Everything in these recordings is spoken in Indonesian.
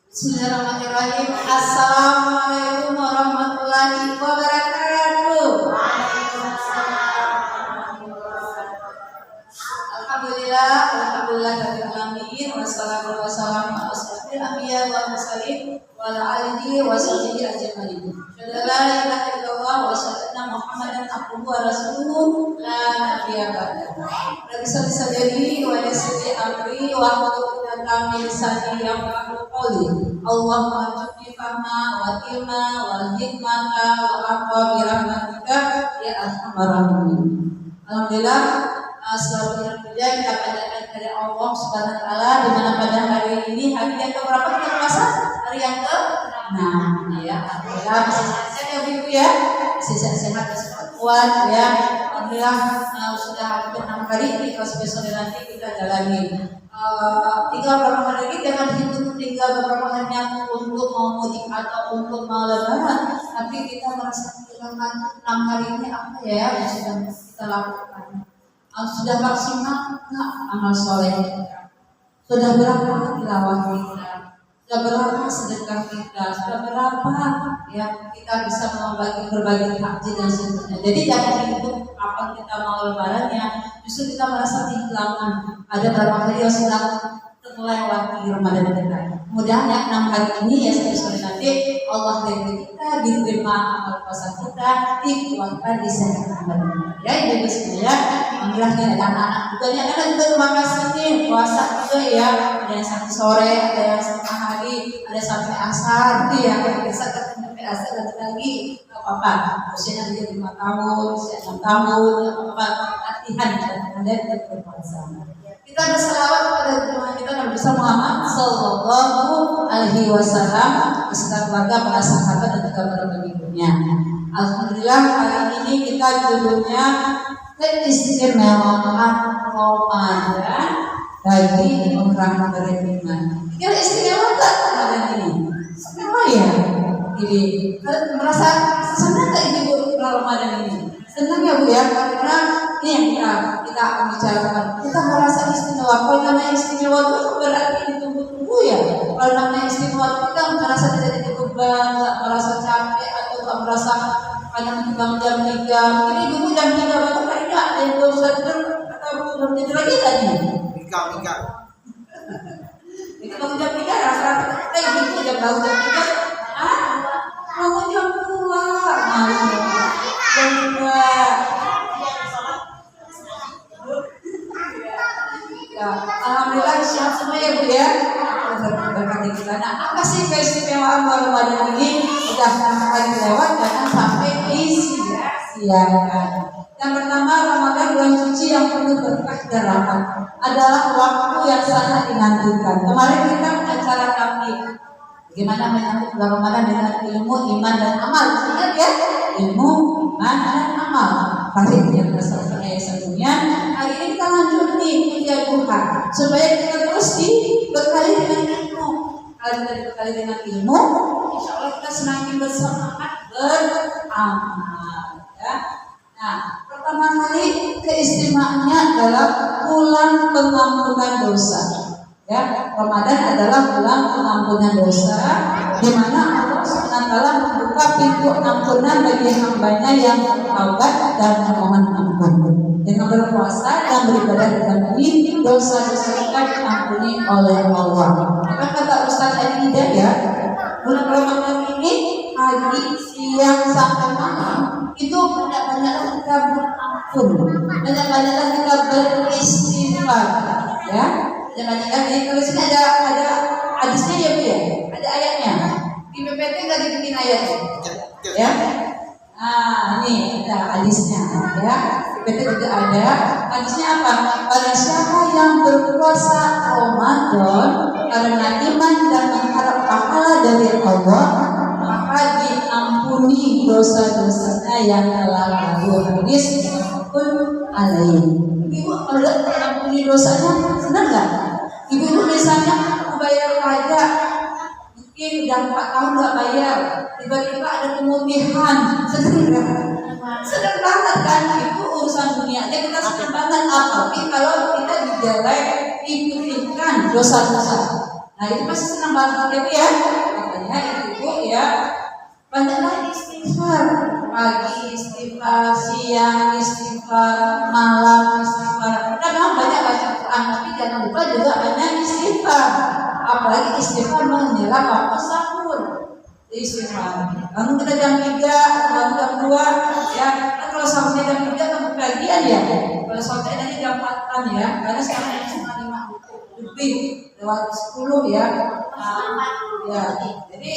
Bismillahirrahmanirrahim. Assalamualaikum warahmatullahi wabarakatuh. Alhamdulillah rabbil alamin. Wassalatu wassalamu ala asyrofil anbiya wal mursalin wa ala alihi wa sahbihi ajmain. La ilaha illallah wa sallallahu Muhammadan abduhu wa rasuluhu la nabiyya ba'dahu. Rabbi salli sadri wa yassir amri wa hlul 'uqdatam min lisani yafqahu qawli. Allahumma ij'alni fahma wa ilma wal hikmata wa aqwa bi rahmatika ya arhamar rahimin. Alhamdulillah, selalu puja kita panjatkan kepada Allah Subhanahu wa taala di mana pada hari ini hari yang keberapa kita puasa? Hari yang ke-6 ya. Alhamdulillah sehat ya Ibu ya. Sehat kuat ya. Alhamdulillah sudah hampir 6 hari ini, kalau besok nanti kita jalani. Tinggal beberapa hari lagi, jangan hitung tinggal beberapa hari untuk mau mudik atau untuk mau lebaran, tapi kita merasa kehilangan 6 hari ini apa ya yang sudah kita lakukan. Sudah maksimal enggak amal soleh kita? Sudah berapa tilawah kita? Sudah berapa sedekah kita? Sudah berapa ya kita bisa berbagi takjil dan seterusnya. Jadi jangan hitung apa kita mau lebarannya, justru kita merasa kehilangan. Ada beberapa hari yang sudah terlewati Ramadan kita. Mudah-mudahan ya 6 hari ini ya sampai nanti Allah ridho kita, diterima amal puasa kita, dikuatkan di sehat badan. Ya Ibu sekalian, alhamdulillah nih ada anak-anak juga nih, anak juga terima kasih nih puasa juga ya. Ada yang sampai sore, ada yang setengah hari, ada sampai asar, gitu ya. Kalau bisa sampai asar lagi, nggak apa-apa. Usianya dia 5 tahun, usia 6 tahun, nggak apa-apa. Latihan dan berpuasa. Kita berselawat kepada Tuhan kita Nabi Muhammad Sallallahu Alaihi Wasallam beserta keluarga, para sahabat dan juga para pengikutnya. Alhamdulillah hari ini kita judulnya keistimewaan Ramadan bagi orang beriman. Kira istimewa tak Ramadan ini? Istimewa ya. Jadi merasa senang tak Ibu Ramadan ini? Senang ya Bu ya, karena ini yang kita akan bicarakan. Kita merasa istimewa. Kalau namanya istimewa itu berarti ditunggu-tunggu ya. Kalau namanya istimewa kita merasa tidak beban, nggak merasa capek atau nggak merasa kadang bangun jam 3. Mungkin Ibu jam 3 bangun kayaknya ada yang belum tidur atau belum tidur lagi tadi. Mika. Itu bangun jam 3 rasa-rasa Ibu jam bangun jam 3. Bangun jam 2. Jam 2. Ya, alhamdulillah siap semua ya Bu ya. Berkati kita. Nah, apa sih keistimewaan Ramadan ini? Sudah 6 hari lewat, jangan sampai disia-siakan. Yang pertama, Ramadan bulan suci yang penuh berkah dan rahmat adalah waktu yang sangat dinantikan. Kemarin kita acara kami bagaimana menyambut bulan Ramadan dengan ilmu, iman dan amal. Ingat ya, ilmu, iman dan amal. Pasti yang bersama sebelumnya. Hari ini kita lanjut nih kuliah Tuhan supaya kita terus dibekali dengan ilmu. Kalau kita dibekali dengan ilmu, insya Allah kita semakin bersemangat beramal. Ya. Nah, pertama kali keistimewaannya adalah bulan pengampunan dosa. Ya, Ramadan adalah bulan pengampunan dosa, di mana Allah SWT membuka pintu ampunan bagi hambanya yang bertaubat dan memohon ampun. Dengan berpuasa dan beribadah kepada ini, dosa-dosa kita diampuni oleh Allah. Maka kata Ustaz Adi Hidayat, bulan Ramadan ini pagi, siang sampai malam itu banyak-banyaklah kita berampun, banyak-banyaklah kita beristighfar, ya. Jangan-jangan ini kalau sini ada hadisnya ya Bu ya, ada ayatnya. Di PPT nggak dibikin ayatnya, ya. Nah ini ada hadisnya, ya. Di PPT juga ada hadisnya apa? Pada siapa yang berpuasa Ramadan karena iman dan mengharap pahala dari Allah, maka diampuni dosa-dosanya yang telah lalu. Hadis pun alaih. Ibu kalau diampuni dosanya senang nggak? Ibu misalnya bayar pajak, mungkin udah 4 tahun nggak bayar, tiba-tiba ada kemudian, senang nggak? Senang banget kan? Itu urusan dunia. Jadi kita senang banget. Apalagi kalau kita dijalai dipikirkan dosa-dosa. Nah itu pasti senang banget gitu ya. Makanya ibu ya banyaklah istighfar, pagi istighfar, siang istighfar, malam istighfar. Karena memang banyak baca Quran, tapi jangan lupa juga banyak istighfar. Apalagi istighfar menjelang waktu sahur. Istighfar. Bangun kita jam 3, bangun jam 2, ya. Kan kalau sahurnya jam 3 kan bagian ya. Kalau sahurnya nanti jam 4 ya, karena sekarang cuma 5 lebih lewat 10 ya. Ya, jadi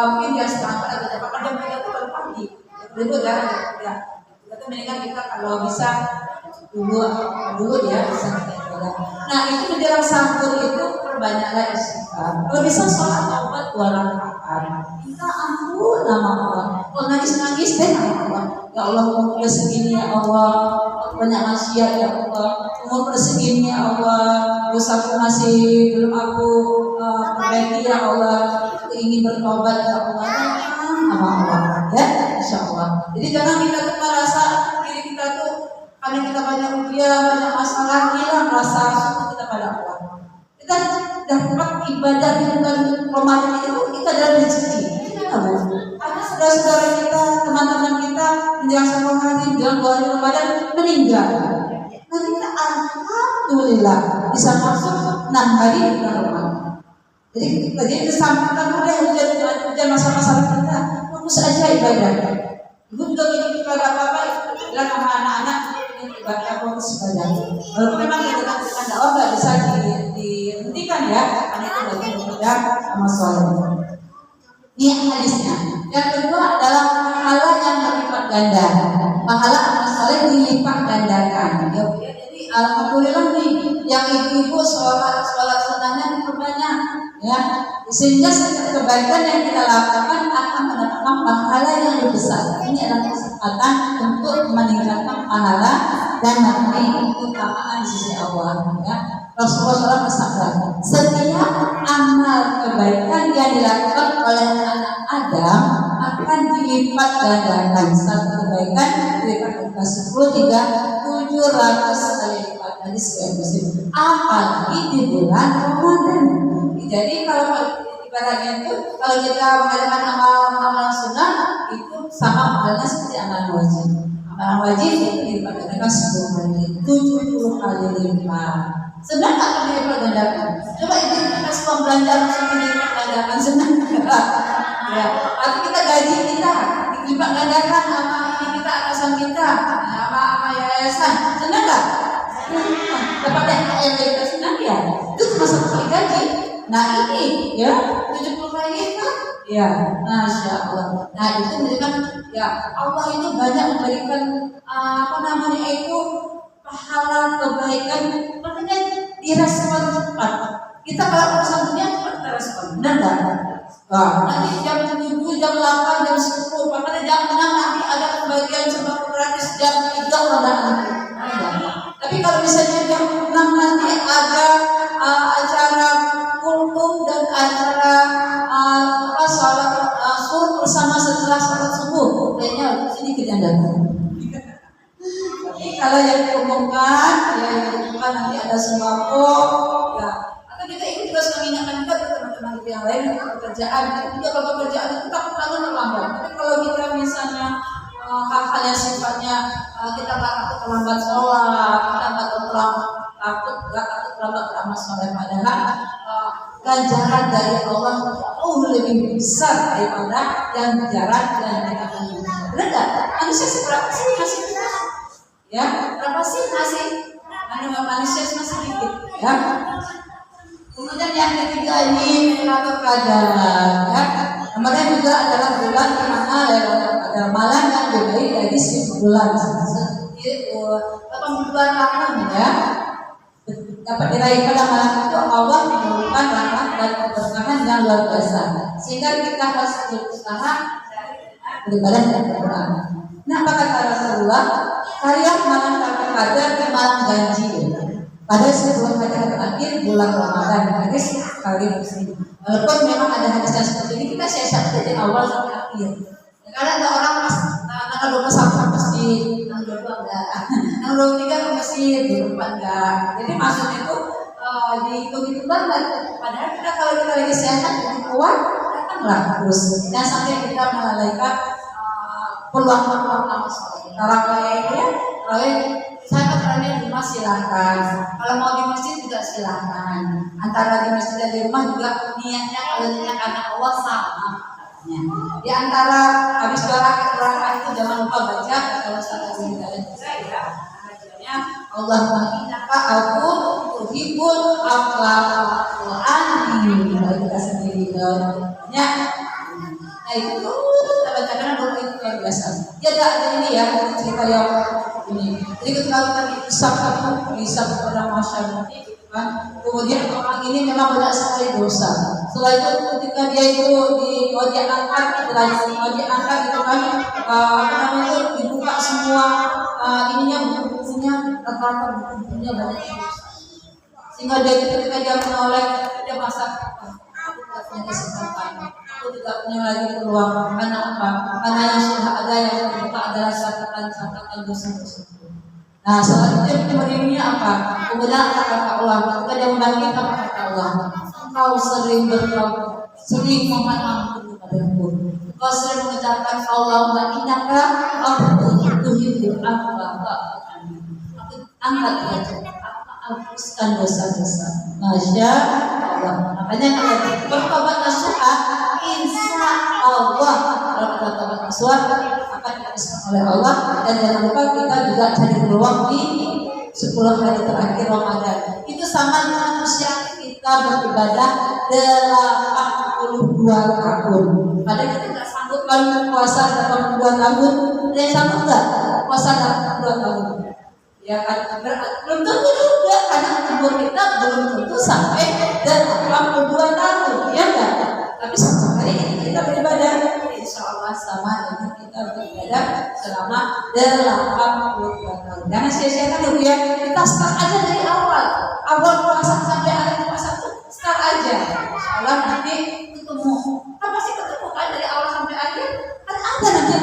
mungkin ya setengah atau jam 8 jam 3 itu baru pagi. Itu ya. Kita mendingan kita kalau bisa dulu ya bisa kita jalan. Nah itu menjelang sahur itu perbanyaklah istighfar. Kalau bisa sholat taubat 2 rakaat. Minta ampun nama Allah. Kalau nangis deh nama Allah. Ya Allah umur segini ya Allah. Banyak maksiat ya Allah. Umur segini ya Allah. Dosaku masih belum aku perbaiki ya Allah. Aku ingin bertobat ya Allah. Nama Allah ya insya Allah. Jadi jangan kita tuh merasa diri kita tuh karena kita banyak ujian, banyak masalah, hilang rasa syukur kita pada Allah. Kita dapat ibadah di bulan Ramadan itu kita adalah rezeki. Ada saudara-saudara kita, teman-teman kita menjelang satu hari menjelang 2 hari Ramadan meninggal. Nah kita alhamdulillah bisa masuk 6 hari di bulan Ramadan. Jadi disampaikan oleh ujian masa-masa kita, fokus aja ibadah. Ibu juga gini kalau ada apa-apa, bilang sama anak-anak ibadah fokus ibadah. Walaupun memang dengan dakwah nggak bisa dihentikan ya, karena itu bagian ibadah sama sholat. Ini hadisnya. Yang kedua adalah pahala yang berlipat ganda. Pahala amal soleh dilipat gandakan. Ya, jadi alhamdulillah nih, yang ibu-ibu sholat sunahnya diperbanyak, ya, sehingga setiap kebaikan yang kita lakukan akan mendapatkan pahala yang lebih besar. Ini adalah kesempatan untuk meningkatkan pahala dan nanti keutamaan di sisi Allah. Ya. Rasulullah SAW bersabda, setiap amal kebaikan yang dilakukan oleh anak Adam akan dilipat gandakan. Satu kebaikan dilipat gandakan 10 hingga 700 kali lipat. Hadis riwayat Muslim. Apalagi di bulan Ramadan. Jadi kalau ibaratnya itu kalau kita mengadakan amal sunnah itu sama pahalanya seperti amal wajib. Amal wajib itu dilipat gandakan 10 kali, 70 kali lipat. Senang tak kalau dilipat gandakan? Coba itu kita semua belanja langsung dilipat gandakan, senang tak? Ya, atau kita gaji kita dilipat gandakan sama ini kita atasan kita, sama yayasan, senang tak? Dapat THR kita senang ya? Itu cuma 1 kali gaji. Nah ini ya 70 kali lipat. Ya, masya Allah. Nah itu menunjukkan ya Allah itu banyak memberikan itu pahala kebaikan, makanya direspon cepat. Kita kalau urusan dunia cepat kita respon, benar nggak? Nanti jam 7, jam 8, jam 10, makanya jam 6 nanti ada pembagian sembako gratis, jam 3 udah nanti. Tapi kalau misalnya jam 6 nanti ada acara kultum dan acara sholat subuh bersama setelah sholat subuh, kayaknya sedikit yang datang. Kalau yang diumumkan, nanti ada sembako, ya. Atau kita ini juga suka mengingatkan juga teman-teman kita yang lain pekerjaan. Kita juga kalau pekerjaan itu takut banget terlambat. Tapi kalau kita misalnya hal-hal yang sifatnya kita nggak takut terlambat sholat, kita nggak takut terlambat beramal soleh, padahal ganjaran dari Allah jauh lebih besar daripada yang jarak dan kita lakukan. Benar nggak? Manusia seberapa sih masih kita? Ya, berapa sih masih? Manusia masih sedikit. Ya. Kemudian yang ketiga ini Lailatul Qadar. Ya. Kemarin juga adalah bulan di mana Lailatul Qadar malam yang lebih dari 1000 bulan. Seperti 82 tahun ya. Dapat diraih pada malam itu Allah memberikan rahmat dan keberkahan yang luar biasa. Sehingga kita harus berusaha beribadah dan berdoa. Nah, apa kata Rasulullah? Karya malam Lailatul Qadar di malam ganjil pada 10 hari terakhir bulan Ramadan. Hadis kali Muslim. Walaupun memang ada hadis yang seperti ini, kita siasat dari awal sampai akhir. Karena ada orang pas tanggal 21 masjid, tanggal 22 enggak, tanggal 23 ke masjid, 24 enggak. Jadi maksudnya itu dihitung-hitung banget. Padahal kalau kita keluar, datanglah terus. Dan sampai kita melalaikan peluang-peluang amal soleh. Kalau kayak ya, kalau saya keterangan di rumah silahkan. Kalau mau di masjid juga silahkan. Antara di masjid dan di rumah juga niatnya kalau niatnya karena Allah sama. Di antara habis dua rakaat itu jangan lupa baca kalau salah juga ya. Ajarnya Allah innaka aku tuhibbul afwa ani. Kalau kita sendiri ya. Nah itu kita bacakan doa itu luar biasa. Ya ada ini ya cerita yang ini. Jadi ketika kita hisab kepada masyarakat kan, kemudian orang ini memang banyak sekali dosa. Setelah itu ketika dia itu mau diangkat gitu kan, apa namanya dibuka semua ininya bukunya, rata-rata bukunya banyak dosa. Sehingga dia ketika dia menoleh dia merasa aku tidak punya kesempatan. Aku tidak punya lagi peluang. Karena apa? Karena yang sudah ada yang terbuka adalah catatan dosa-dosa. Nah, setelah itu kemudiannya apa? Kemudian kata Allah, ketika dia membangkitkan kata Allah, engkau sering bertaubat, sering mohon ampun kepadaku. Engkau sering mengucapkan Allahumma innaka afuwwun tuhibbul afwa fa'fu anni. Aku angkat derajat, hapuskan dosa-dosa. Masya Allah. Makanya kalau bertobat nasuha, insya Allah kalau kita bertobat nasuha akan dihapuskan oleh Allah. Dan jangan lupa kita juga cari peluang di 10 hari terakhir Ramadan. Itu sama dengan usia kita beribadah 82 tahun. Padahal kita nggak sanggup kalau puasa 82 tahun. Ada yang sanggup nggak puasa 82 tahun? Ya kan, belum tentu juga karena umur kita belum tentu sampai 82 tahun, ya kan? Tapi satu hari ini kita beribadah, insya Allah sama dengan kita beribadah selama 82 tahun. Jangan sia-siakan dulu ya, kita start aja dari awal puasa sampai akhir puasa itu start aja. Insya Allah nanti ketemu, kan pasti ketemu kan dari awal sampai akhir, kan ada nanti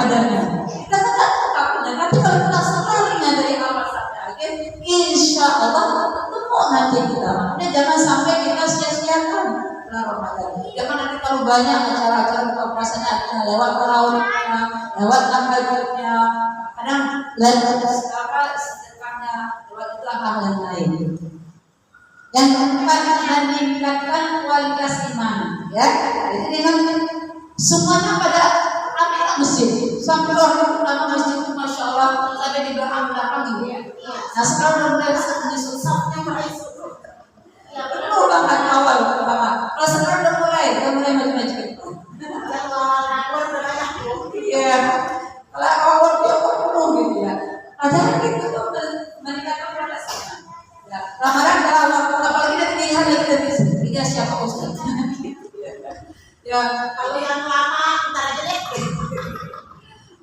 kadarnya. Kita kan tak tahu kapan, tapi kalau kita startnya dari awal sampai akhir, insya Allah ketemu nanti kita. Makanya jangan sampai kita sia-siakan Ramadan. Jangan nanti kalau banyak acara-acara buka puasanya lewat tarawihnya, lewat tahajudnya, kadang lewat sedekahnya, lewat itu hal yang lain. Yang keempat, meningkatkan kualitas iman. Ya, jadi dengan semuanya pada anak masjid. Sampai orang pertama masjid itu masya Allah sampai di belakang gitu ya. Nah sekarang udah mulai di susahnya masuk. Ya perlu banget awal pertama. Kalau sekarang udah mulai maju-maju. Iya. Kalau awal dia perlu gitu ya. Padahal itu tuh meningkatkan kualitas iman. Ya, Ramadan kalau apalagi dari pilihan dari tiga siapa ustaz? Ya kalau yang lama ntar aja deh.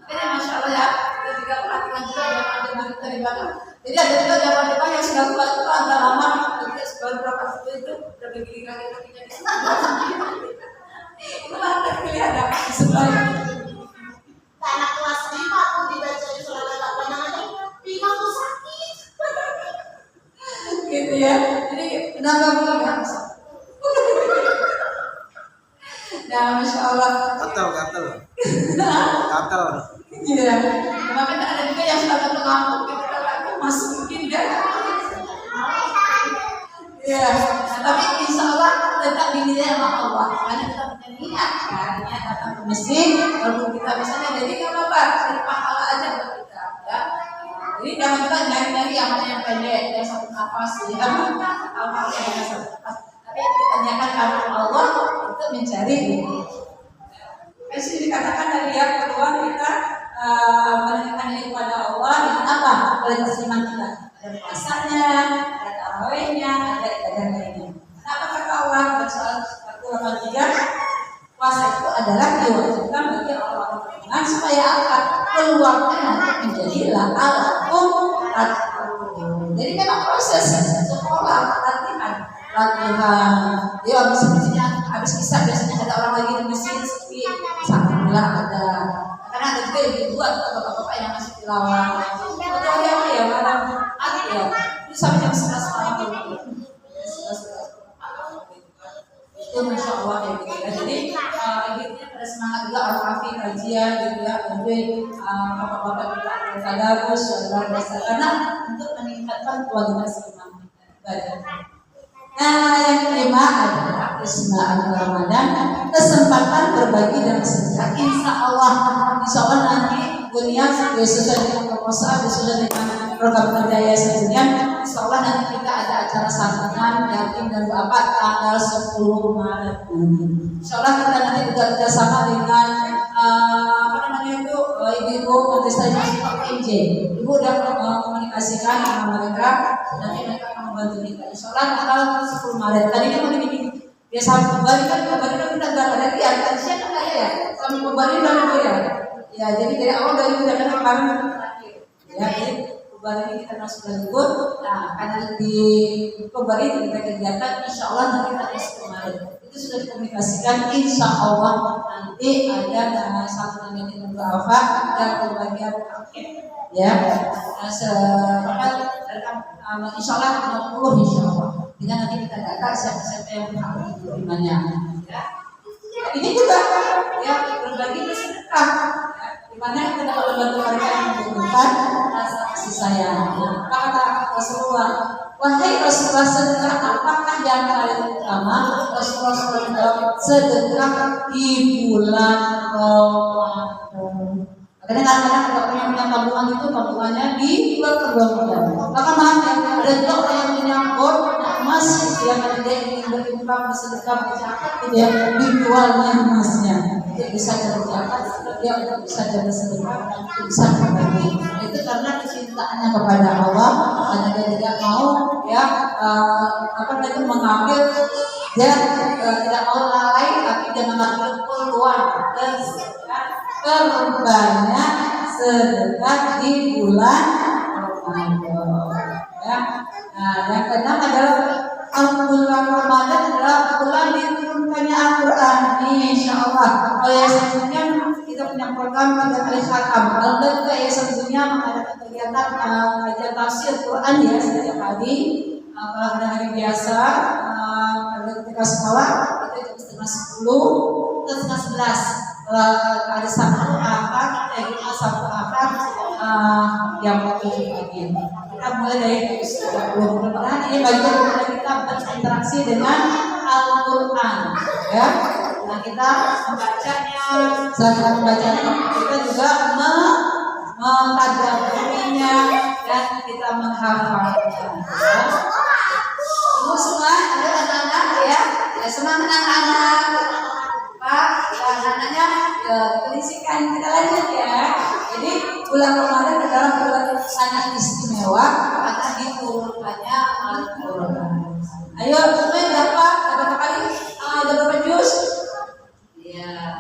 Ini masya Allah ya. Kita juga perhatikan juga yang ada berita di belakang. Jadi ada juga jamaah-jamaah yang sudah kuat itu agak lama. Baru berapa waktu itu udah begini kaki-kakinya di sebelah. Itu ada kelihatan di sebelah. Anak kelas 5 pun dibaca di surat Al-Baqarah 5 tuh sakit. Gitu ya. Jadi kenapa gue nggak bisa? Nah, masya Allah. Gatal. Iya. Kenapa ada juga yang sudah terlambat kita lagi masukin dia. Iya. Tapi insya Allah tetap dinilai sama Allah. Karena kita punya niat kan, niat datang ke masjid. Kalau kita misalnya jadi nggak apa-apa, jadi pahala aja buat kita. Ya. Jadi jangan kita nyari-nyari yang pendek, yang satu nafas, ya. Apa yang satu nafas. Tapi kita niatkan karena Allah untuk mencari ini. Masih dikatakan dari yang kedua kita meningkatkan diri kepada Allah dengan apa? Kualitas iman kita. Ada puasanya, ada tarawihnya, ada ibadah lainnya. Kenapa kata Allah pada soal 43 puasa itu adalah diwajibkan bagi orang-orang beriman supaya apa? Keluarnya nanti menjadi la'alakum tattaqun. Jadi memang proses sekolah latihan. Dia habis kisah biasanya ada orang lagi di masjid sepi, alhamdulillah ada. Karena ada juga yang dibuat bapak-bapak yang masih tilawah. Betul ya malam Jumat ya. Itu sampai jam 11 malam itu masya Allah ya gitu. bahagia gitu ya, lebih bapak-bapak kita tadarus luar biasa karena untuk meningkatkan kualitas iman kita. Nah, yang kelima adalah keistimewaan Ramadan, kesempatan berbagi dan sedekah. Insya Allah nanti dunia sesuai dengan proposal, sesuai dengan program kerja Yayasan Dunia. Insya Allah nanti kita ada acara santunan yatim dan duafa tanggal 10 Maret. Insya Allah kita nanti bekerjasama dengan ibu-ibu kontestasi PNJ. Ibu udah komunikasikan dengan mereka, nanti mereka akan membantu kita. Insya Allah tanggal 10 Maret. Tadi kan begini, biasa kembali kan kita nggak ada lihat, tadi siapa nggak ya? Kami kembali dari ya. Ya, jadi dari awal dari kita kan kemarin terakhir. Ya, jadi kembali ini kita masuk libur. Nah, karena di kembali kita kegiatan, Insya Allah nanti tanggal 10 Maret. Itu sudah dikomunikasikan, Insya Allah nanti ada satu yang duafa dan pembagian paket. Ya, sepakat Insya Allah 60 Insya Allah. Tidak nanti kita data siapa-siapa yang berhak imannya. Ya, ini juga ya berbagi bersedekah. Ya, di mana kita dapat membantu mereka yang membutuhkan rasa kasih sayang. Maka kata Rasulullah, wahai Rasulullah, sedekah apakah yang paling utama? Rasulullah menjawab, sedekah di bulan Ramadan. Kadang-kadang kalau yang punya tabungan itu tabungannya di bulan Ramadan. Maka maaf ya, ada juga orang yang punya bor emas yang dia ingin berinfak bersedekah berzakat gitu ya, dijualnya emasnya. Dia bisa jadi zakat, dia bisa jadi sedekah, bisa berbagi. Itu karena kecintaannya kepada Allah, karena dia tidak mau ya mengambil, dia tidak mau lalai, tapi dia mengambil peluang dan terbanyak sedekah di bulan Ramadan. Ya. Nah, yang keenam adalah bulan Ramadan adalah bulan diturunkannya Al-Quran. Insya Allah. Yayasan Dunia kita punya program 3 kali khatam. Alhamdulillah juga Yayasan Dunia mengadakan kegiatan kajian tafsir Quran ya setiap hari. Kalau pada hari biasa, ketika sekolah itu jam setengah 10 ke setengah 11. Hari Sabtu akad, Sabtu akad yang 7 pagi. Kita mulai dari 30 menit. Ini bagian dimana kita berinteraksi dengan Al-Quran, ya. Nah kita membacanya, saat membacanya kita juga mentadaburinya dan kita menghafalnya. Semua ada anak-anak ya, semangat anak-anak. Pak, anak-anaknya terisikan kita lanjut ya. Jadi bulan Ramadan adalah bulan yang sangat istimewa karena diturunkannya Al-Quran. Ayo, semuanya dapat berapa kali? Ada berapa juz? Ya,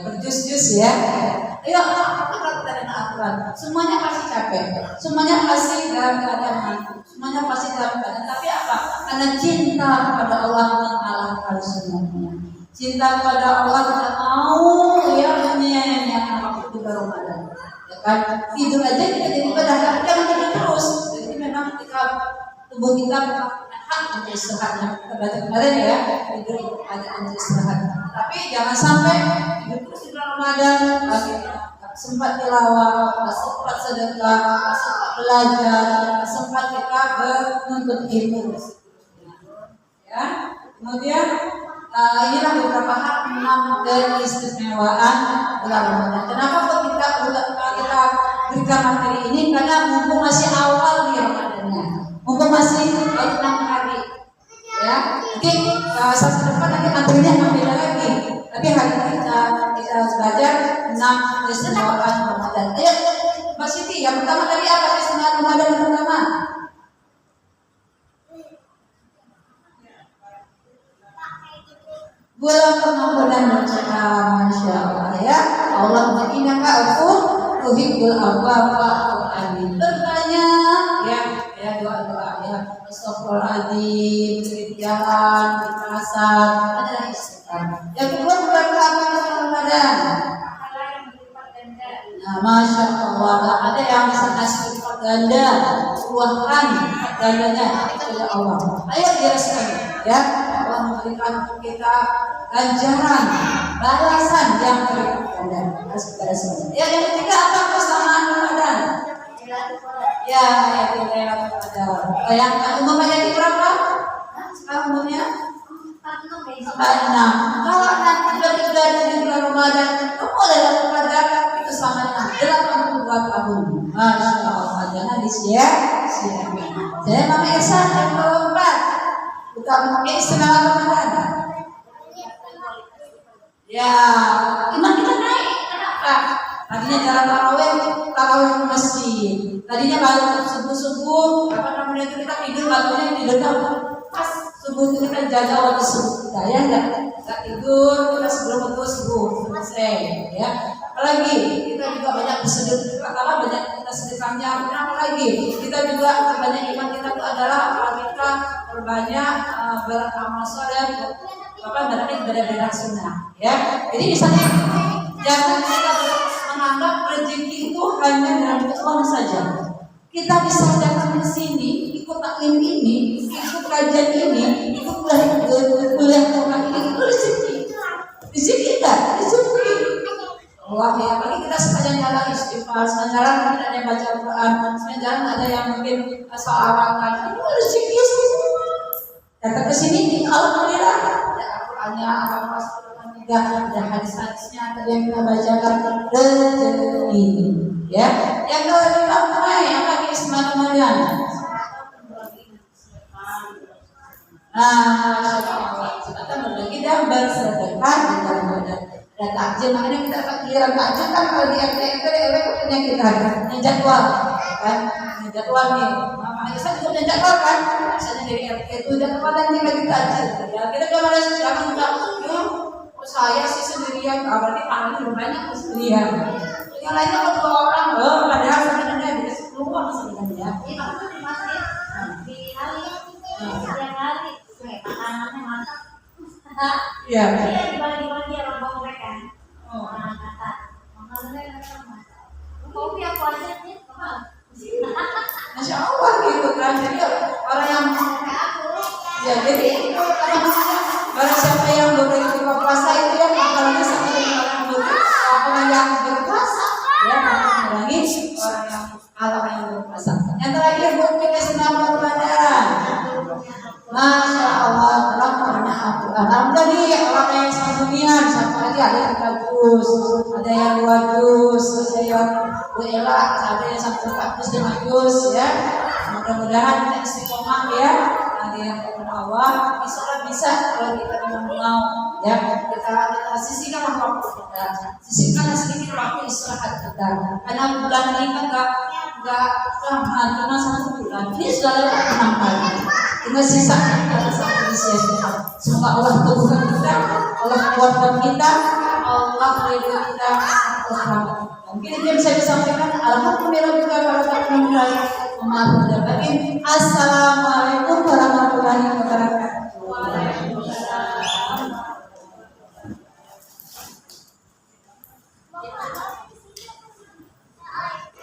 berjus-jus ya. Ayo, apa kita dengan Al-Quran? Semuanya pasti capek, semuanya pasti dalam keadaan ngantuk, semuanya pasti dalam keadaan. Tapi apa? Karena cinta kepada Allah mengalahkan semuanya. Cinta kepada Allah tidak mau ya menyanyiakan waktu bulan Ramadan. Ya kan? Tidur aja kita jadi ibadah, tapi jangan tidur terus. Jadi memang kita tubuh kita hak untuk istirahat. Kita baca kemarin ya, tidur itu ada untuk istirahat. Tapi jangan sampai tidur terus di bulan Ramadan. Sempat tilawah, sempat sedekah, sempat belajar, sempat kita menuntut ilmu. Ya, kemudian inilah beberapa hal 6 keistimewaan bulan Ramadan. Kenapa kok kita berikan materi ini? Karena mumpung masih awal di Ramadannya, mumpung masih 6 hari, ya. Oke, saat depan nanti materinya akan beda lagi. Tapi hari ini kita belajar 6 keistimewaan Ramadan. Ayo, Mbak Siti, yang pertama tadi apa keistimewaan Ramadan yang pertama? Bulan pengampunan dosa, Masya Allah ya. Allahumma innaka afuwwun tuhibbul afwa fa'fu anni. Berbanyak ya doa-doa ya. Astagfirullahaladzim, di jalan, di pasar, ada istighfar. Yang kedua bulan apa Ramadan? Nah, Masya Allah, ada yang bisa ngasih lipat ganda, luahkan gandanya kepada Allah. Ayo dirasakan ya. Allah memberikan kita ganjaran, balasan yang berlipat. harus kita semuanya. Ya, yang ketiga apa kesamaan Ramadan? Ya, ayat Lailatul Qadar. Yang umum ayat berapa? Sekarang umumnya 46. Kalau nanti beribadah di bulan Ramadan, kamu Lailatul Qadar itu sama 82 tahun. Masya Allah, jangan disia-siakan. Jadi Mama Esa yang keempat, bukan pakai istilah Ramadan. Ya, iman kita naik. Kenapa? Tadinya jalan tarawih ke masjid. Tadinya baru subuh, apa namanya itu kita tidur, barunya tidurnya pas subuh itu kita jaga waktu subuh kita, ya enggak? Kita tidur, kita sebelum waktu subuh selesai, ya. Apalagi kita juga banyak bersedekah, banyak kita sedekahnya. Apalagi kita juga banyak iman kita itu adalah kita berbanyak beramal saleh, ibadah sunnah, ya. Jadi misalnya jangan kita menganggap rezeki itu hanya dalam uang saja. Kita bisa datang ke sini, ikut taklim ini, ikut kajian ini, ikut kuliah Quran ini, itu rezeki. Rezeki kan? Rezeki. Wah, ya, bagi kita sekalian jalan istighfar, sekalian jalan mungkin ada yang baca Quran, sekalian jalan ada yang mungkin salawatan, itu rezeki semua. Datang ke sini, alhamdulillah, ada Al-Qur'annya, ada hadis-hadisnya, ada yang kita bacakan, rezeki. Ya, yang kelima yang lagi Ismail Ramadan. Kita berbagi dan bersedekah di dalam Ramadan. Ada takjil, makanya kita takjilan takjil kan kalau di RT punya kita jadwal, kan? Jadwal nih. Makanya saya juga punya jadwal kan. Misalnya dari RT itu jadwal dan dibagi takjil. Ya, kita jangan saya sih sendirian, berarti paling banyak sendirian. Yang lainnya kalau 2 orang, padahal sebenarnya bisa 10 orang sebenarnya. Ini waktu di masjid, di hari, setiap hari, makanannya mantap. Iya. Iya dibagi-bagi orang mereka. Orang kata, makanannya mereka mantap. Kopi aku aja nih, Masya Allah gitu kan. Jadi orang yang ya jadi barang siapa yang berbagi puasa itu ya makanannya sama dengan orang yang berpuasa. Ya, mengurangi orang yang berpuasa. Yang terakhir buat kita senang Ramadan. Masya Allah, dalam banyak Al-Quran. Tadi orang yang sanunian, satu lagi ada yang bagus, ada yang 2 juz, ada yang elak, ada yang sampai 4 juz, 5 juz, ya. Mudah-mudahan kita istiqomah ya. Ada yang kepada Allah, bisa kalau kita memang mau, ya. Kita sisihkan waktu kita, sisihkan sedikit waktu istirahat kita. Karena bulan ini kan enggak lama, cuma 1 bulan. Ini sudah lewat 6 kali. Tinggal sisa kita sampai sia-sia. Semoga Allah teguhkan kita, Allah kuatkan kita, Allah melindungi kita. Mungkin itu yang bisa disampaikan. Alhamdulillah kita Assalamualaikum warahmatullahi wabarakatuh.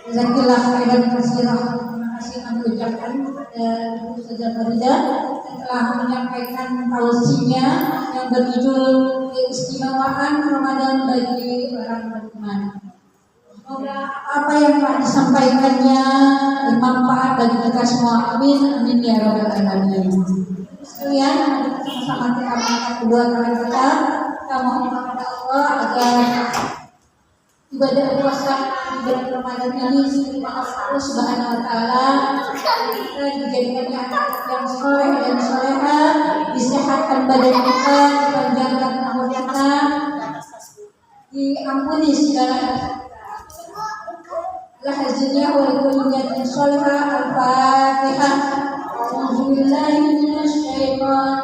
Jazakallah khairan katsiran. Terima kasih kami ucapkan kepada Ibu Ustazah Farida yang telah menyampaikan tausiahnya yang berjudul keistimewaan Ramadan bagi orang beriman. Semoga apa yang telah disampaikannya bermanfaat bagi kita semua. Amin, amin ya rabbal alamin. Sekalian, mari kita sama-sama kita mengangkat kedua tangan kita mohon kepada Allah agar ibadah puasa di bulan Ramadan ini diterima Allah Subhanahu wa taala. Kita dijadikan anak yang soleh dan soleha, disehatkan badan kita, dipanjangkan umur kita, diampuni segala hajinya wa kulliyatin soleha. Al-Fatihah. Alhamdulillah.